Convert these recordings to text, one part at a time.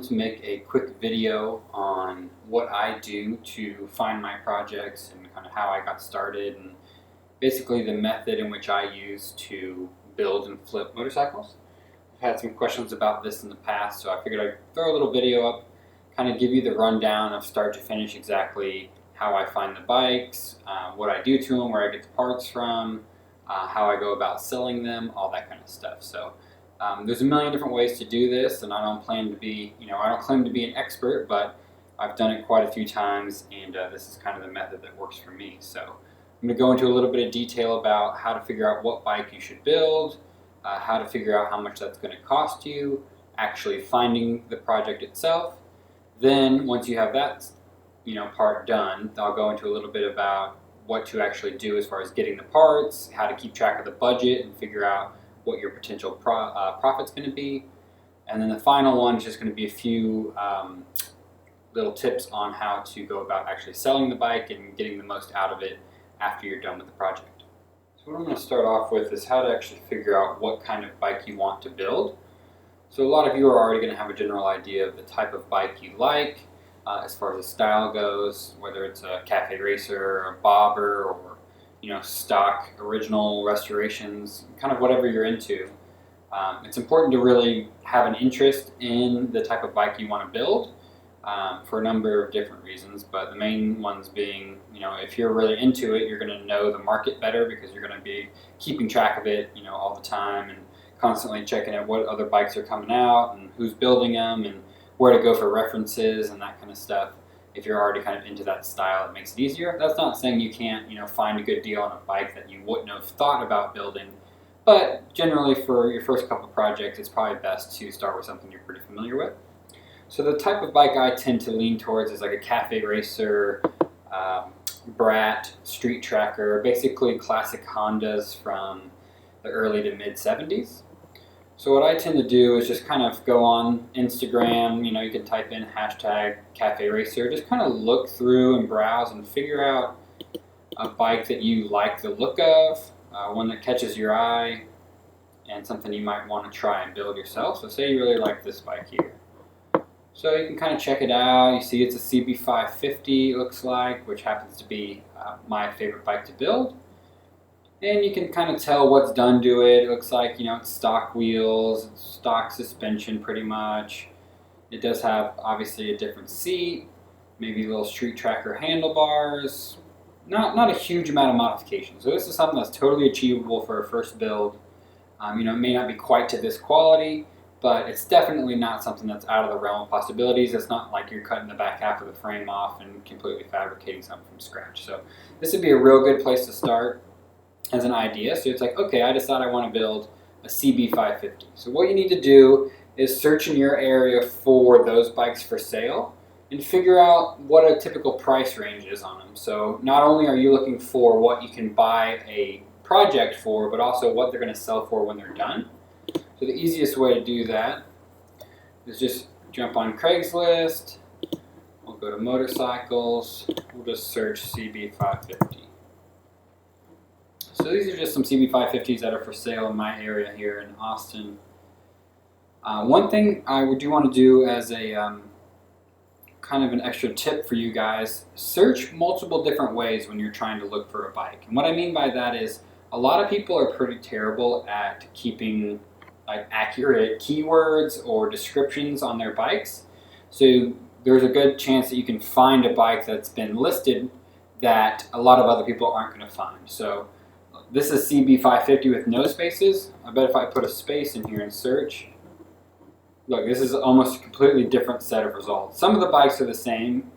wanted to make a quick video on what I do to find my projects and kind of how I got started and basically the method in which I use to build and flip motorcycles. I've had some questions about this in the past, so I figured I'd throw a little video up, kind of give you the rundown of start to finish exactly how I find the bikes, what I do to them, where I get the parts from, how I go about selling them, all that kind of stuff. So there's a million different ways to do this, and I don't claim to be, I don't claim to be an expert, but I've done it quite a few times, and this is kind of the method that works for me. So I'm going to go into a little bit of detail about how to figure out what bike you should build, how to figure out how much that's going to cost you, actually finding the project itself. Then once you have that, part done, I'll go into a little bit about what to actually do as far as getting the parts, how to keep track of the budget and figure out what your potential profit's going to be. And then the final one is just going to be a few little tips on how to go about actually selling the bike and getting the most out of it after you're done with the project. So what I'm going to start off with is how to actually figure out what kind of bike you want to build. So a lot of you are already going to have a general idea of the type of bike you like as far as the style goes, whether it's a cafe racer, a bobber, or stock original restorations, kind of whatever you're into. It's important to really have an interest in the type of bike you want to build for a number of different reasons, but the main ones being, if you're really into it, you're going to know the market better because you're going to be keeping track of it, all the time and constantly checking out what other bikes are coming out and who's building them and where to go for references and that kind of stuff. If you're already kind of into that style, it makes it easier. That's not saying you can't, find a good deal on a bike that you wouldn't have thought about building. But generally for your first couple projects, it's probably best to start with something you're pretty familiar with. So the type of bike I tend to lean towards is like a cafe racer, brat, street tracker, basically classic Hondas from the early to mid 70s. So what I tend to do is just kind of go on Instagram, you can type in hashtag cafe racer, just kind of look through and browse and figure out a bike that you like the look of, one that catches your eye, and something you might want to try and build yourself. So say you really like this bike here. So you can kind of check it out. You see it's a CB550, it looks like, which happens to be my favorite bike to build. And you can kind of tell what's done to it. It looks like, it's stock wheels, it's stock suspension pretty much. It does have, obviously, a different seat, maybe little street tracker handlebars. Not a huge amount of modification. So this is something that's totally achievable for a first build. It may not be quite to this quality, but it's definitely not something that's out of the realm of possibilities. It's not like you're cutting the back half of the frame off and completely fabricating something from scratch. So this would be a real good place to start as an idea. So it's like, okay, I decide I want to build a CB550. So what you need to do is search in your area for those bikes for sale and figure out what a typical price range is on them. So not only are you looking for what you can buy a project for, but also what they're going to sell for when they're done. So the easiest way to do that is just jump on Craigslist. We'll go to motorcycles. We'll just search CB550. So these are just some CB550s that are for sale in my area here in Austin. One thing I do want to do as a kind of an extra tip for you guys, search multiple different ways when you're trying to look for a bike. And what I mean by that is a lot of people are pretty terrible at keeping accurate keywords or descriptions on their bikes. So there's a good chance that you can find a bike that's been listed that a lot of other people aren't going to find. So this is CB550 with no spaces. I bet if I put a space in here and search, look, this is almost a completely different set of results. Some of the bikes are the same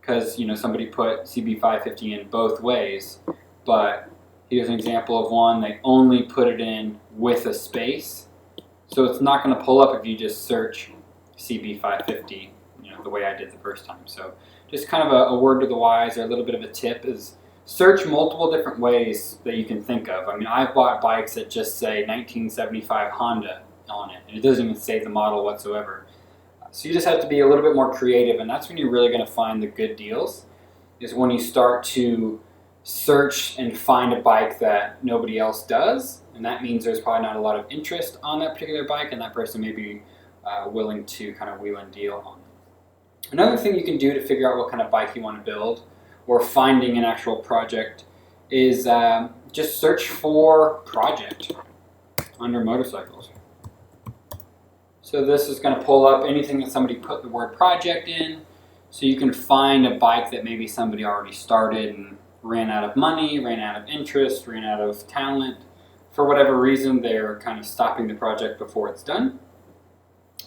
because somebody put CB550 in both ways, but here's an example of one. They only put it in with a space, so it's not going to pull up if you just search CB550, the way I did the first time. So just kind of a word to the wise, or a little bit of a tip is search multiple different ways that you can think of. I've bought bikes that just say 1975 Honda on it, and it doesn't even say the model whatsoever. So you just have to be a little bit more creative, and that's when you're really going to find the good deals, is when you start to search and find a bike that nobody else does, and that means there's probably not a lot of interest on that particular bike, and that person may be willing to kind of wheel and deal on. Another thing you can do to figure out what kind of bike you want to build, or finding an actual project, is just search for project under motorcycles. So this is going to pull up anything that somebody put the word project in, so you can find a bike that maybe somebody already started and ran out of money, ran out of interest, ran out of talent. For whatever reason, they're kind of stopping the project before it's done.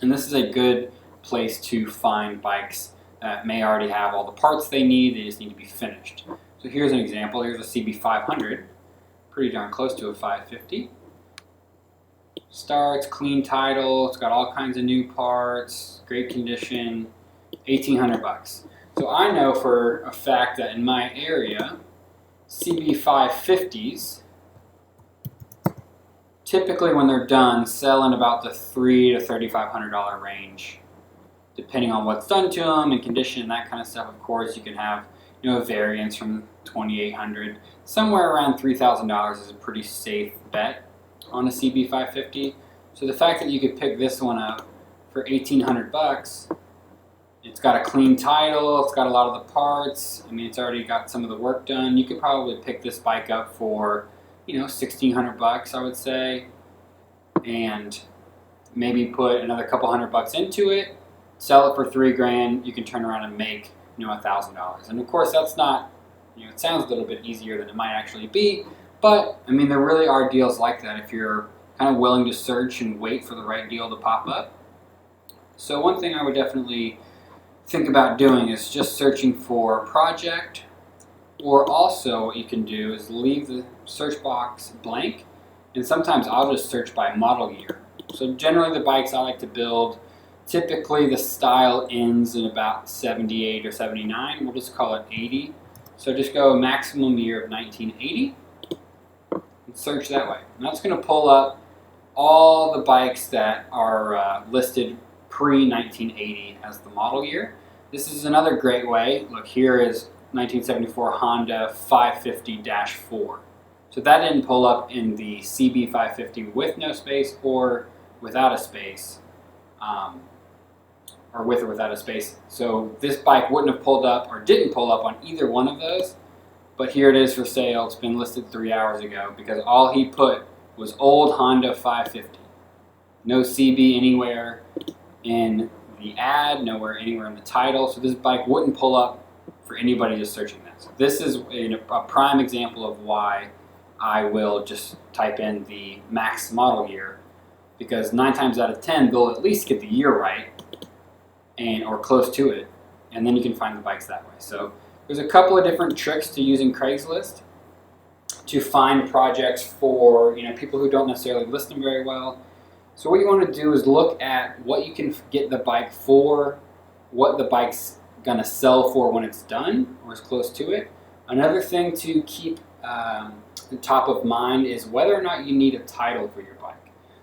And this is a good place to find bikes that may already have all the parts they need, they just need to be finished. So here's an example. Here's a CB500, pretty darn close to a 550. Starts, clean title, it's got all kinds of new parts, great condition, 1,800 bucks. So I know for a fact that in my area, CB550s, typically when they're done, sell in about the $300 to $3,500 range, depending on what's done to them and condition and that kind of stuff. Of course, you can have a variance from $2,800. Somewhere around $3,000 is a pretty safe bet on a CB550. So the fact that you could pick this one up for 1,800 bucks, it's got a clean title, it's got a lot of the parts, I mean it's already got some of the work done. You could probably pick this bike up for 1,600 bucks, I would say, and maybe put another couple $100 into it, sell it for $3,000, you can turn around and make $1,000. And of course that's not, it sounds a little bit easier than it might actually be, but I mean there really are deals like that if you're kind of willing to search and wait for the right deal to pop up. So one thing I would definitely think about doing is just searching for project, or also what you can do is leave the search box blank, and sometimes I'll just search by model year. So generally the bikes I like to build, typically the style ends in about 78 or 79, we'll just call it 80. So just go maximum year of 1980 and search that way. And that's going to pull up all the bikes that are listed pre-1980 as the model year. This is another great way. Look, here is 1974 Honda 550-4. So that didn't pull up in the CB550 with no space or without a space, or with or without a space. So this bike wouldn't have pulled up or didn't pull up on either one of those, but here it is for sale. It's been listed 3 hours ago because all he put was old Honda 550. No CB anywhere in the ad, nowhere anywhere in the title. So this bike wouldn't pull up for anybody just searching that. So this is a prime example of why I will just type in the max model year, because 9 times out of 10 they'll at least get the year right, and or close to it, and then you can find the bikes that way. So there's a couple of different tricks to using Craigslist to find projects for people who don't necessarily list them very well. So what you want to do is look at what you can get the bike for, what the bike's gonna sell for when it's done or as close to it. Another thing to keep top of mind is whether or not you need a title for your bike.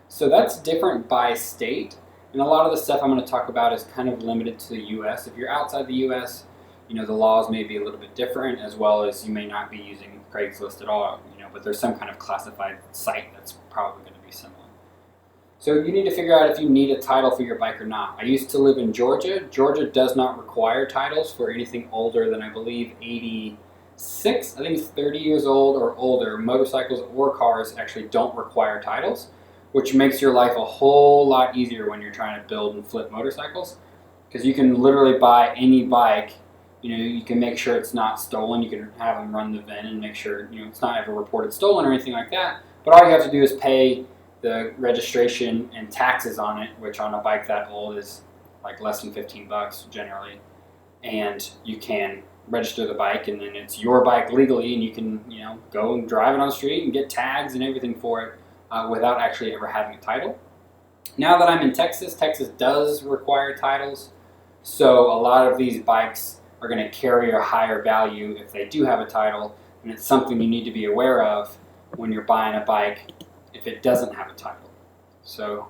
So that's different by state, and a lot of the stuff I'm going to talk about is kind of limited to the US. If you're outside the US, the laws may be a little bit different, as well as you may not be using Craigslist at all, but there's some kind of classified site that's probably going to be similar. So you need to figure out if you need a title for your bike or not. I used to live in Georgia. Georgia does not require titles for anything older than, I believe, 86. I think it's 30 years old or older. Motorcycles or cars actually don't require titles, which makes your life a whole lot easier when you're trying to build and flip motorcycles, because you can literally buy any bike. You can make sure it's not stolen. You can have them run the VIN and make sure it's not ever reported stolen or anything like that. But all you have to do is pay the registration and taxes on it, which on a bike that old is like less than 15 bucks generally, and you can register the bike, and then it's your bike legally, and you can go and drive it on the street and get tags and everything for it without actually ever having a title. Now that I'm in Texas, Texas does require titles, so a lot of these bikes are going to carry a higher value if they do have a title, and it's something you need to be aware of when you're buying a bike if it doesn't have a title. So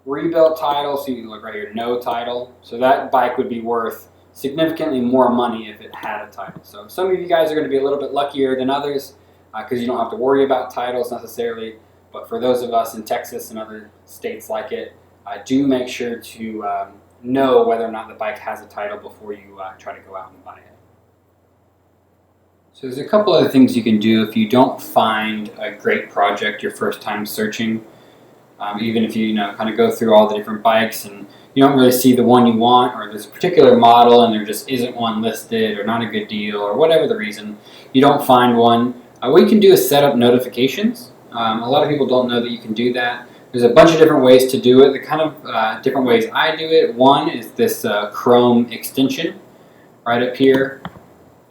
rebuilt title, so you look right here, no title. So that bike would be worth significantly more money if it had a title. So some of you guys are going to be a little bit luckier than others because you don't have to worry about titles necessarily. But for those of us in Texas and other states like it, do make sure to know whether or not the bike has a title before you try to go out and buy it. So there's a couple other things you can do if you don't find a great project your first time searching. Even if you kind of go through all the different bikes and you don't really see the one you want, or there's a particular model and there just isn't one listed or not a good deal, or whatever the reason, you don't find one, what you can do is set up notifications. A lot of people don't know that you can do that. There's a bunch of different ways to do it. The kind of different ways I do it, one is this Chrome extension right up here.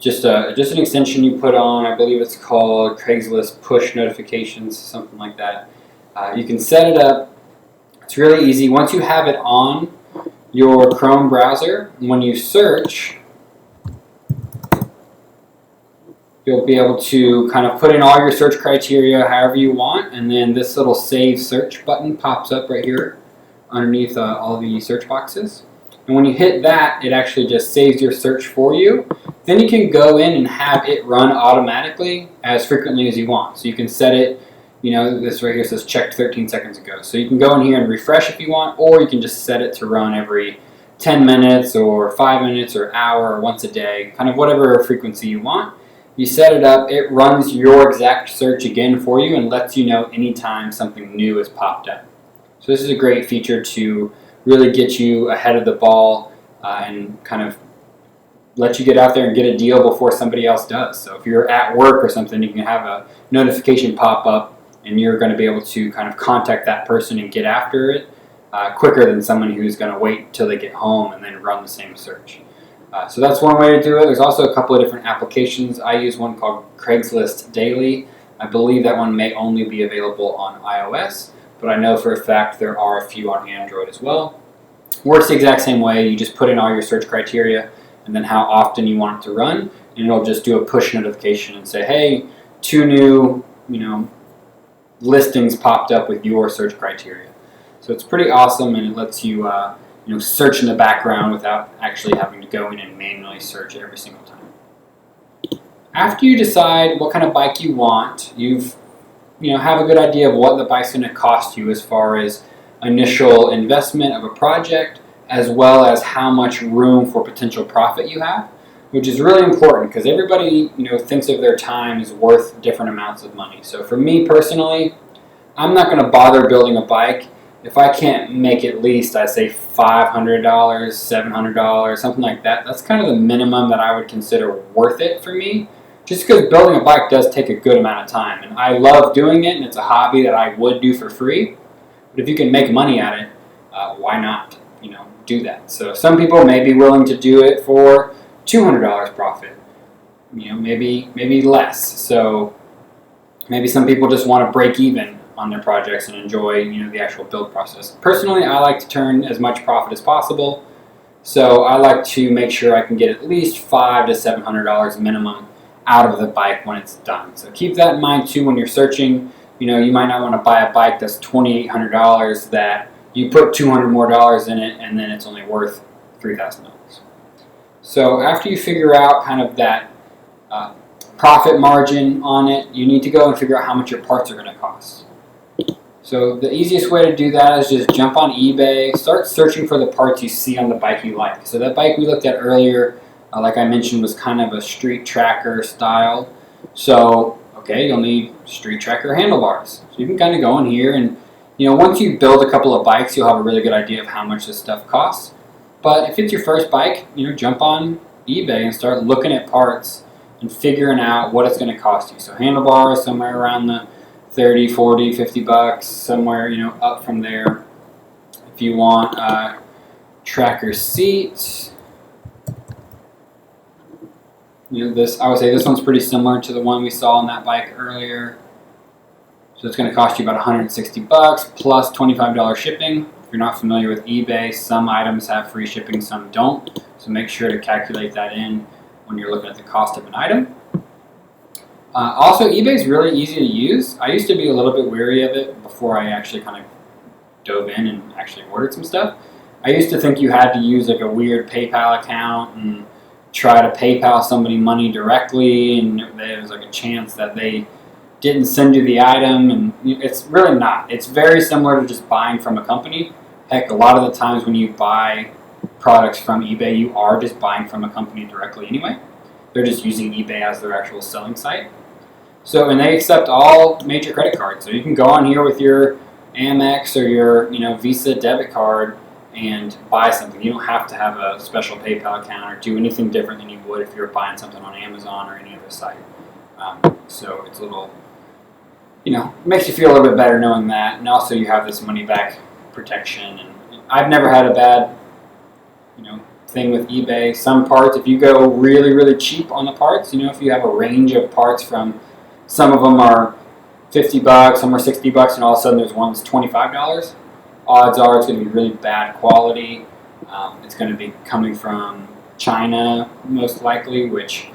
Just an extension you put on, I believe it's called Craigslist push notifications, something like that. You can set it up. It's really easy. Once you have it on your Chrome browser, when you search, you'll be able to kind of put in all your search criteria however you want, and then this little Save Search button pops up right here underneath all the search boxes. And when you hit that, it actually just saves your search for you. Then you can go in and have it run automatically as frequently as you want. So you can set it, this right here says checked 13 seconds ago. So you can go in here and refresh if you want, or you can just set it to run every 10 minutes or 5 minutes or hour or once a day, kind of whatever frequency you want. You set it up, it runs your exact search again for you and lets you know anytime something new has popped up. So this is a great feature to really get you ahead of the ball and kind of let you get out there and get a deal before somebody else does. So if you're at work or something, you can have a notification pop up and you're going to be able to kind of contact that person and get after it quicker than someone who's going to wait till they get home and then run the same search. So that's one way to do it. There's also a couple of different applications. I use one called Craigslist Daily. I believe that one may only be available on iOS, but I know for a fact there are a few on Android as well. Works the exact same way. You just put in all your search criteria and then how often you want it to run, and it'll just do a push notification and say, hey, 2 new listings popped up with your search criteria. So it's pretty awesome, and it lets you search in the background without actually having to go in and manually search every single time. After you decide what kind of bike you want, you've have a good idea of what the bike's going to cost you as far as initial investment of a project, as well as how much room for potential profit you have, which is really important because everybody thinks of their time as worth different amounts of money. So for me personally, I'm not going to bother building a bike if I can't make at least, I say $500, $700, something like that. That's kind of the minimum that I would consider worth it for me, just because building a bike does take a good amount of time, and I love doing it, and it's a hobby that I would do for free. But if you can make money at it, why not do that? So some people may be willing to do it for $200 profit, maybe less. So maybe some people just want to break even on their projects and enjoy the actual build process. Personally, I like to turn as much profit as possible, so I like to make sure I can get at least $500 to $700 minimum out of the bike when it's done. So keep that in mind too when you're searching. You might not want to buy a bike that's $2,800 that you put $200 more in it and then it's only worth $3,000. So after you figure out kind of that profit margin on it, you need to go and figure out how much your parts are going to cost. So the easiest way to do that is just jump on eBay, start searching for the parts you see on the bike you like. So that bike we looked at earlier, like I mentioned, was kind of a street tracker style. So, okay, you'll need street tracker handlebars. So you can kind of go in here and, once you build a couple of bikes, you'll have a really good idea of how much this stuff costs. But if it's your first bike, jump on eBay and start looking at parts and figuring out what it's going to cost you. So handlebars, somewhere around the 30, 40, 50 bucks, somewhere, up from there. If you want tracker seats, I would say this one's pretty similar to the one we saw on that bike earlier. So it's going to cost you about 160 bucks plus $25 shipping. If you're not familiar with eBay, some items have free shipping, some don't. So make sure to calculate that in when you're looking at the cost of an item. Also, eBay is really easy to use. I used to be a little bit wary of it before I actually kind of dove in and actually ordered some stuff. I used to think you had to use like a weird PayPal account and try to PayPal somebody money directly, and there was like a chance that they didn't send you the item, and it's really not. It's very similar to just buying from a company. Heck, a lot of the times when you buy products from eBay, you are just buying from a company directly anyway. They're just using eBay as their actual selling site. So, and they accept all major credit cards. So you can go on here with your Amex or your Visa debit card and buy something. You don't have to have a special PayPal account or do anything different than you would if you're buying something on Amazon or any other site. So it's a little, makes you feel a little bit better knowing that. And also you have this money back protection. And I've never had a bad, thing with eBay. Some parts, if you go really, really cheap on the parts, if you have a range of parts from, some of them are $50, some are $60, and all of a sudden there's one that's $25. Odds are it's going to be really bad quality. It's going to be coming from China, most likely, which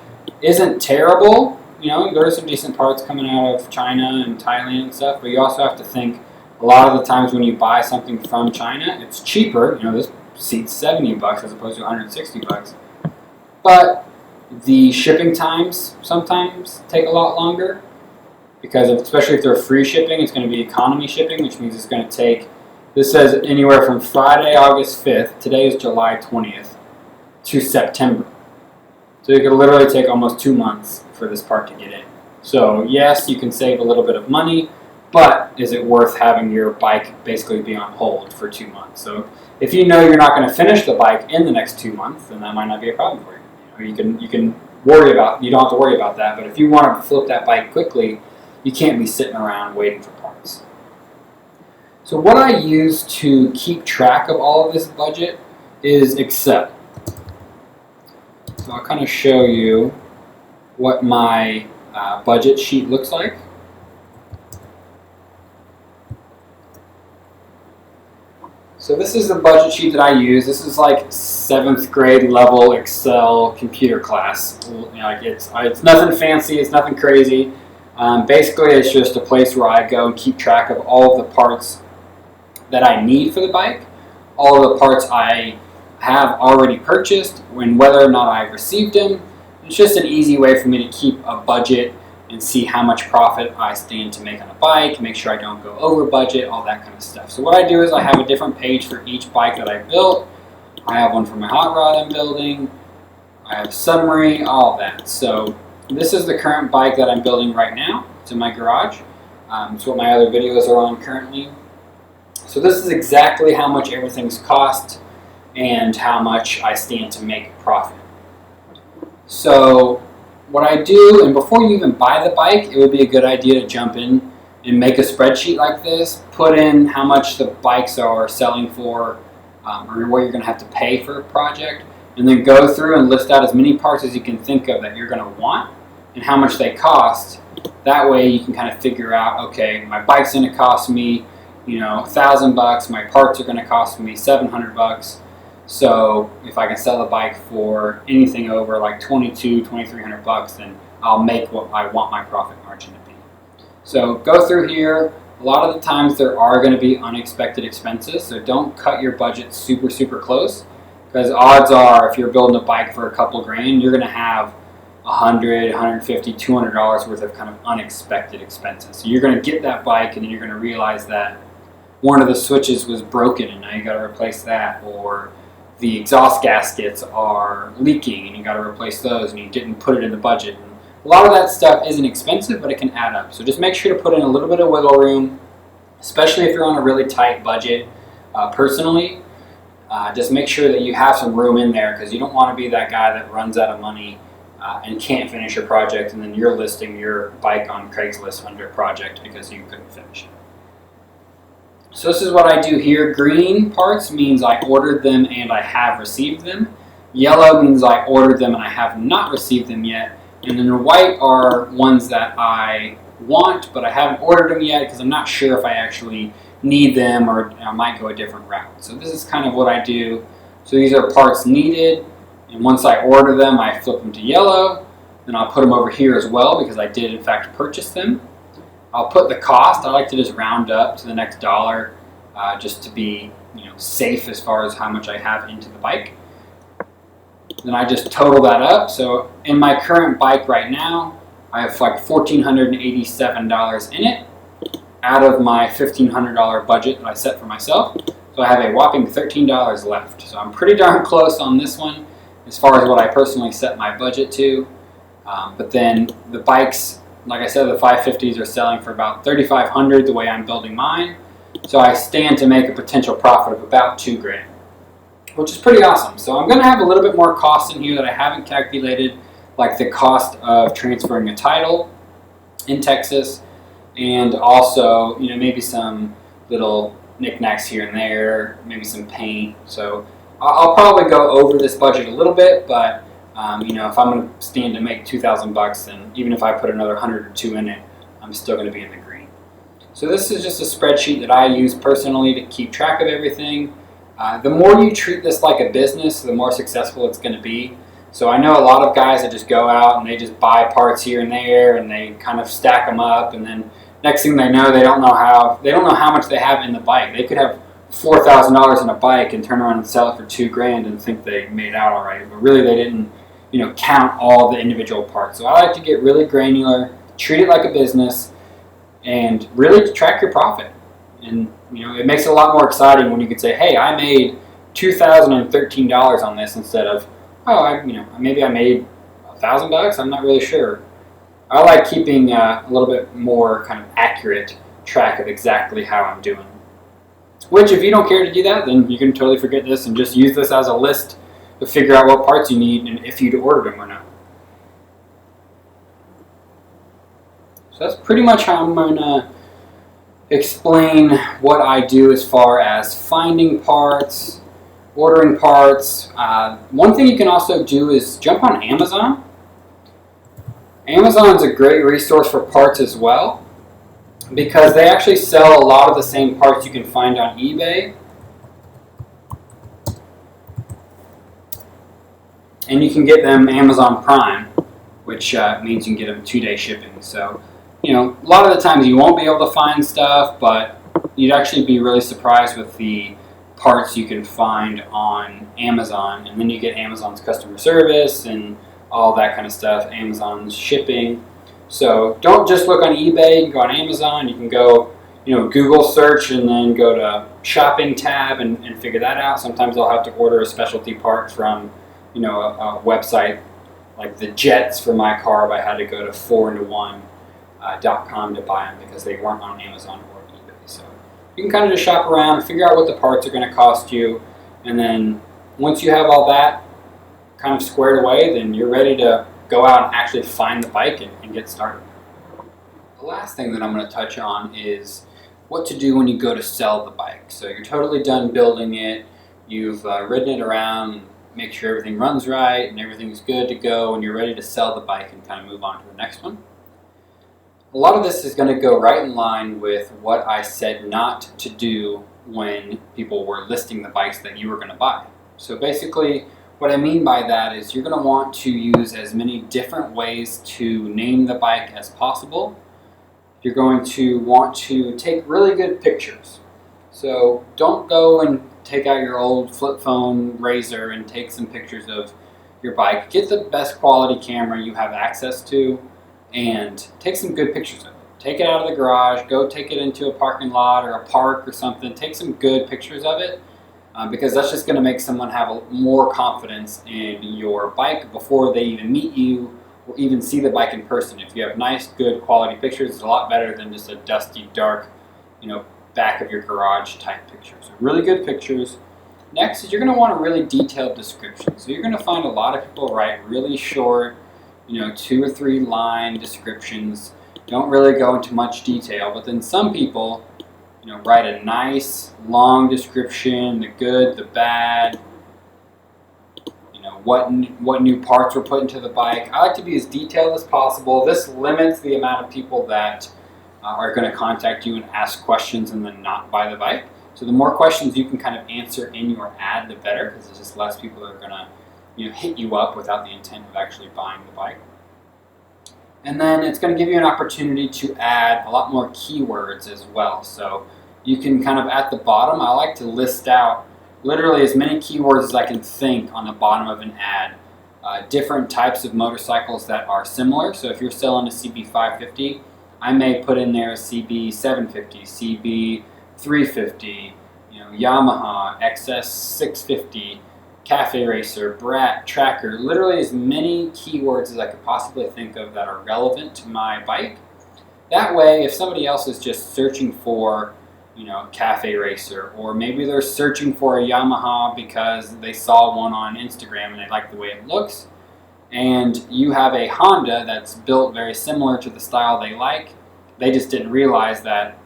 isn't terrible. There are some decent parts coming out of China and Thailand and stuff, but you also have to think a lot of the times when you buy something from China, it's cheaper. This seat's $70 as opposed to $160. But the shipping times sometimes take a lot longer because especially if they're free shipping, it's going to be economy shipping, which means it's going to take, this says anywhere from Friday, August 5th, today is July 20th, to September. So it could literally take almost 2 months for this part to get in. So yes, you can save a little bit of money, but is it worth having your bike basically be on hold for 2 months? So if you know you're not going to finish the bike in the next 2 months, then that might not be a problem for you. You can worry about, you don't have to worry about that, but if you want to flip that bike quickly, you can't be sitting around waiting for parts. So what I use to keep track of all of this budget is Excel. So I'll kind of show you what my budget sheet looks like. So this is the budget sheet that I use. This is like 7th grade level Excel computer class. It's nothing fancy, it's nothing crazy. Basically, it's just a place where I go and keep track of all of the parts that I need for the bike, all of the parts I have already purchased, and whether or not I've received them. It's just an easy way for me to keep a budget and see how much profit I stand to make on a bike, make sure I don't go over budget, all that kind of stuff. So what I do is I have a different page for each bike that I built. I have one for my hot rod I'm building. I have summary, all of that. So this is the current bike that I'm building right now. It's in my garage. It's what my other videos are on currently. So this is exactly how much everything's cost and how much I stand to make profit. So what I do, and before you even buy the bike, it would be a good idea to jump in and make a spreadsheet like this, put in how much the bikes are selling for, or what you're going to have to pay for a project, and then go through and list out as many parts as you can think of that you're going to want and how much they cost. That way you can kind of figure out, okay, my bike's going to cost me, $1,000, my parts are going to cost me $700. So if I can sell a bike for anything over like $2,200-$2,300, then I'll make what I want my profit margin to be. So go through here. A lot of the times there are going to be unexpected expenses, so don't cut your budget super, super close, because odds are if you're building a bike for a couple grand, you're going to have $100, $150, $200 worth of kind of unexpected expenses. So you're going to get that bike and then you're going to realize that one of the switches was broken and now you got to replace that, or the exhaust gaskets are leaking and you got to replace those and you didn't put it in the budget. And a lot of that stuff isn't expensive, but it can add up. So just make sure to put in a little bit of wiggle room, especially if you're on a really tight budget. Personally, just make sure that you have some room in there, because you don't want to be that guy that runs out of money and can't finish your project, and then you're listing your bike on Craigslist under project because you couldn't finish it. So this is what I do here. Green parts means I ordered them and I have received them. Yellow means I ordered them and I have not received them yet. And then the white are ones that I want, but I haven't ordered them yet because I'm not sure if I actually need them, or I might go a different route. So this is kind of what I do. So these are parts needed, and once I order them, I flip them to yellow. Then I'll put them over here as well because I did in fact purchase them. I'll put the cost. I like to just round up to the next dollar, just to be safe as far as how much I have into the bike. Then I just total that up. So in my current bike right now, I have like $1,487 in it out of my $1,500 budget that I set for myself. So I have a whopping $13 left. So I'm pretty darn close on this one as far as what I personally set my budget to. But then the bikes, like I said, the 550s are selling for about $3,500 the way I'm building mine. So I stand to make a potential profit of about $2,000, which is pretty awesome. So I'm going to have a little bit more cost in here that I haven't calculated, like the cost of transferring a title in Texas, and also, maybe some little knickknacks here and there, maybe some paint. So I'll probably go over this budget a little bit, but if I'm going to stand to make $2,000, then even if I put another 100 or 2 in it, I'm still going to be in the green. So this is just a spreadsheet that I use personally to keep track of everything. The more you treat this like a business, the more successful it's going to be. So I know a lot of guys that just go out and they just buy parts here and there, and they kind of stack them up, and then next thing they know, they don't know how much they have in the bike. They could have $4,000 in a bike and turn around and sell it for $2,000 and think they made out all right, but really they didn't, count all the individual parts. So I like to get really granular, treat it like a business, and really track your profit. And it makes it a lot more exciting when you can say, "Hey, I made $2,013 on this," instead of, "Oh, maybe I made $1,000. I'm not really sure." I like keeping a little bit more kind of accurate track of exactly how I'm doing. Which, if you don't care to do that, then you can totally forget this and just use this as a list to figure out what parts you need and if you'd ordered them or not. So that's pretty much how I'm going to explain what I do as far as finding parts, ordering parts. One thing you can also do is jump on Amazon. Amazon's a great resource for parts as well, because they actually sell a lot of the same parts you can find on eBay. And you can get them Amazon Prime, which means you can get them 2-day shipping. So, a lot of the times you won't be able to find stuff, but you'd actually be really surprised with the parts you can find on Amazon. And then you get Amazon's customer service and all that kind of stuff, Amazon's shipping. So don't just look on eBay. You can go on Amazon. You can go, Google search and then go to shopping tab and figure that out. Sometimes I'll have to order a specialty part from, a website like the Jets for my car, but I had to go to 4into1.com to buy them because they weren't on Amazon or eBay. So you can kind of just shop around, figure out what the parts are going to cost you, and then once you have all that kind of squared away, then you're ready to go out and actually find the bike and get started. The last thing that I'm going to touch on is what to do when you go to sell the bike. So you're totally done building it, you've ridden it around, make sure everything runs right and everything's good to go, and you're ready to sell the bike and kind of move on to the next one. A lot of this is going to go right in line with what I said not to do when people were listing the bikes that you were going to buy. So basically, what I mean by that is you're going to want to use as many different ways to name the bike as possible. You're going to want to take really good pictures. So don't go and take out your old flip phone Razr and take some pictures of your bike. Get the best quality camera you have access to and take some good pictures of it. Take it out of the garage, go take it into a parking lot or a park or something. Take some good pictures of it. Because that's just going to make someone have more confidence in your bike before they even meet you or even see the bike in person. If you have nice, good quality pictures, it's a lot better than just a dusty, dark, back of your garage type picture. So really good pictures. Next is you're going to want a really detailed description. So you're going to find a lot of people write really short, 2 or 3 line descriptions. Don't really go into much detail, but then some people write a nice long description, the good, the bad, what new parts were put into the bike. I like to be as detailed as possible. This limits the amount of people that are going to contact you and ask questions and then not buy the bike. So the more questions you can kind of answer in your ad, the better, because there's just less people that are going to hit you up without the intent of actually buying the bike. And then it's going to give you an opportunity to add a lot more keywords as well. So you can kind of at the bottom, I like to list out literally as many keywords as I can think on the bottom of an ad. Different types of motorcycles that are similar. So if you're selling a CB550, I may put in there a CB750, CB350, Yamaha, XS650, Cafe Racer, Brat, Tracker, literally as many keywords as I could possibly think of that are relevant to my bike. That way, if somebody else is just searching for, Cafe Racer, or maybe they're searching for a Yamaha because they saw one on Instagram and they like the way it looks, and you have a Honda that's built very similar to the style they like, they just didn't realize that,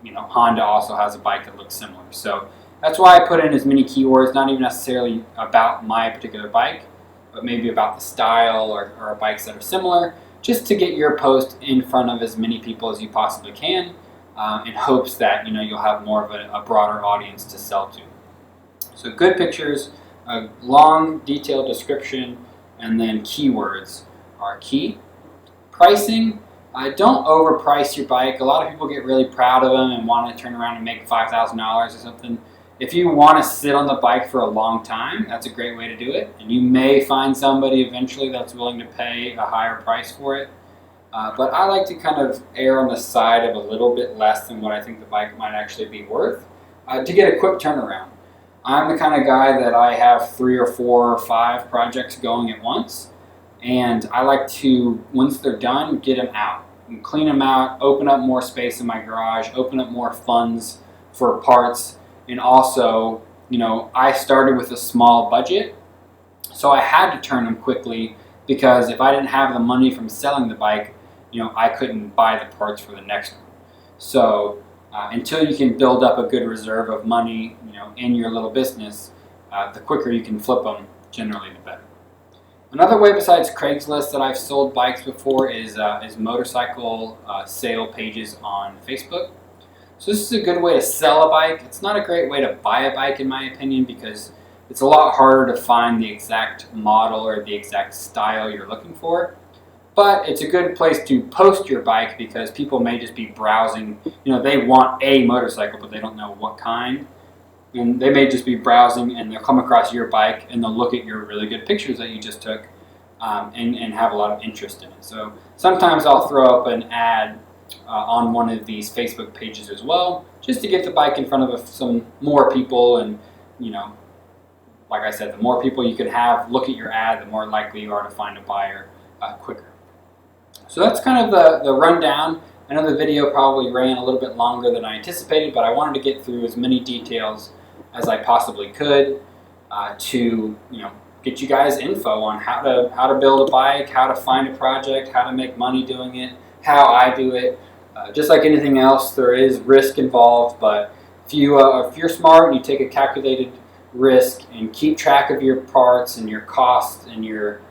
Honda also has a bike that looks similar. So that's why I put in as many keywords, not even necessarily about my particular bike, but maybe about the style or bikes that are similar, just to get your post in front of as many people as you possibly can, in hopes that you'll have more of a broader audience to sell to. So good pictures, a long detailed description, and then keywords are key. Pricing, don't overprice your bike. A lot of people get really proud of them and want to turn around and make $5,000 or something. If you want to sit on the bike for a long time, that's a great way to do it. And you may find somebody eventually that's willing to pay a higher price for it. But I like to kind of err on the side of a little bit less than what I think the bike might actually be worth, to get a quick turnaround. I'm the kind of guy that I have 3 or 4 or 5 projects going at once. And I like to, once they're done, get them out and clean them out, open up more space in my garage, open up more funds for parts. And also, I started with a small budget, so I had to turn them quickly, because if I didn't have the money from selling the bike, I couldn't buy the parts for the next one. So until you can build up a good reserve of money, in your little business, the quicker you can flip them, generally the better. Another way besides Craigslist that I've sold bikes before is motorcycle sale pages on Facebook. So this is a good way to sell a bike. It's not a great way to buy a bike, in my opinion, because it's a lot harder to find the exact model or the exact style you're looking for. But it's a good place to post your bike, because people may just be browsing. They want a motorcycle, but they don't know what kind. And they may just be browsing and they'll come across your bike and they'll look at your really good pictures that you just took, and have a lot of interest in it. So sometimes I'll throw up an ad on one of these Facebook pages as well, just to get the bike in front of some more people. And like I said, the more people you can have look at your ad, the more likely you are to find a buyer quicker. So that's kind of the rundown. I know the video probably ran a little bit longer than I anticipated, but I wanted to get through as many details as I possibly could, to get you guys info on how to build a bike, how to find a project, how to make money doing it, how I do it. Just like anything else, there is risk involved, but if you're smart and you take a calculated risk and keep track of your parts and your costs and your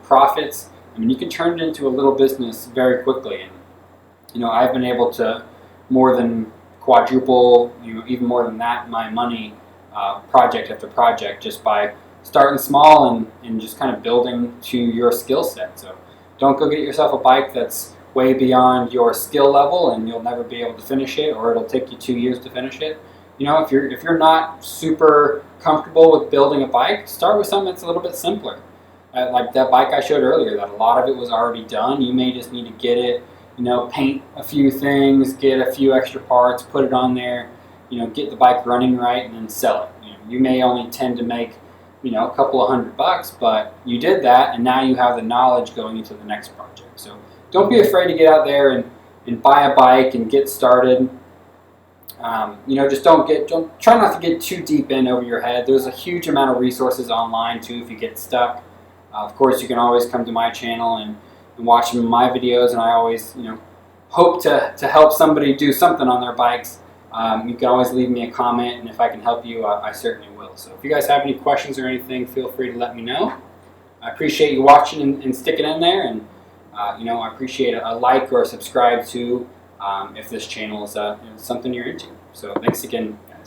profits, you can turn it into a little business very quickly. And I've been able to more than quadruple, even more than that, my money project after project, just by starting small and just kind of building to your skill set. So don't go get yourself a bike that's way beyond your skill level and you'll never be able to finish it, or it'll take you 2 years to finish it. If you're not super comfortable with building a bike, start with something that's a little bit simpler. Like that bike I showed earlier, that a lot of it was already done. You may just need to get it, paint a few things, get a few extra parts, put it on there, get the bike running right, and then sell it. You may only tend to make, a couple of $100, but you did that, and now you have the knowledge going into the next project. So don't be afraid to get out there and buy a bike and get started. Just don't try not to get too deep in over your head. There's a huge amount of resources online too if you get stuck. Of course, you can always come to my channel and watch some of my videos, and I always, hope to help somebody do something on their bikes. You can always leave me a comment, and if I can help you, I certainly will. So if you guys have any questions or anything, feel free to let me know. I appreciate you watching and sticking in there, and I appreciate a like or a subscribe too, if this channel is something you're into. So thanks again, guys.